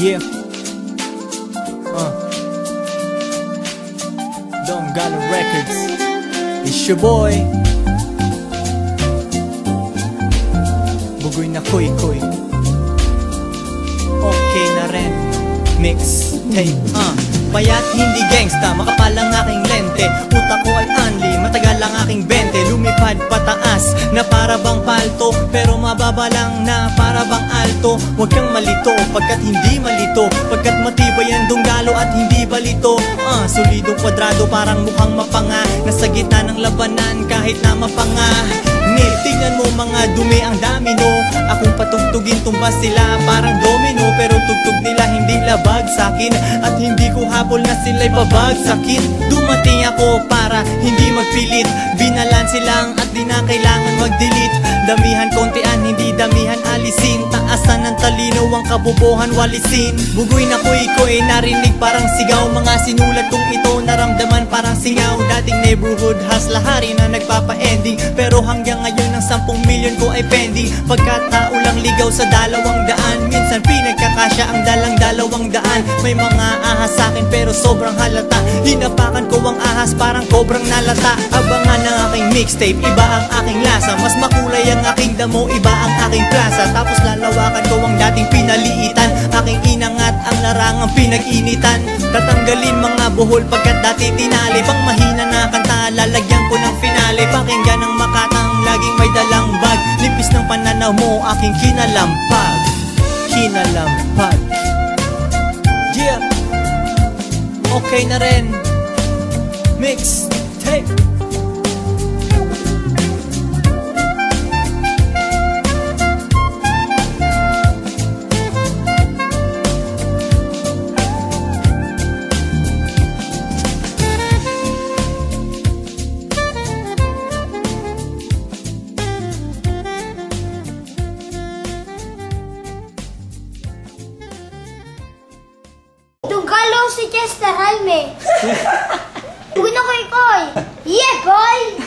Yeah. Don Galo Records. It's your boy Bugoy na Koy Koy. Okay na rin. Mixtape. Payat hindi gangsta, makapal ang aking lente. Utak ko ay unli, matagal ang aking 20. Lumipad pataas na para bang palto, pero mababa lang na para bang alto. Huwag kang malito, pagkat hindi malito, pagkat matibay ang dunggalo at hindi balito. Solidong kwadrado, parang mukhang mapanga, nasa gitna ng labanan kahit na mapanga. Tingnan mo mga dumi ang dami no. Akong patugtugin, tumbas sila parang domino, pero tugtog nila hindi labag sakin, at hindi ko habol na sila'y babagsakin. Dumating ako para hindi magpilit, binalansi lang at di na kailangan mag-delete. Damihan kontian, hindi damihan alisin, taasan ng talino ang kabubuhan walisin. Bugoy na koy-koy, narinig parang sigaw, mga sinulat kong ito naramdaman parang singaw. Dating neighborhood hustler, hari na nagpapa-ending, pero hanggang ngayon ng 10 milyon ko ay pending. Pagkatao lang ligaw sa 200, minsan pinagkakasya ang dalang 200. May mga ahas sa'kin pero sobrang halata, hinapakan ko ang ahas parang kobrang nalata. Abangan ng aking mixtape, iba ang aking lasa, mas makulay ang aking damo, iba ang aking klasa. Tapos lalawakan ko ang dating pinaliitan, aking inangat ang larangang pinag-initan. Tatanggalin mga buhol pagkat dati tinali, pang mahina na kanta lalagyan ko ng finale. Pakinggan ng makatang laging may dalang bag, lipis ng pananaw mo aking kinalampag. Kinalampag. Yeah. Okay na rin. Mixtape. Dunggalo si Chester Jaime. Bugoy na Koy Koy. Yeah, boy!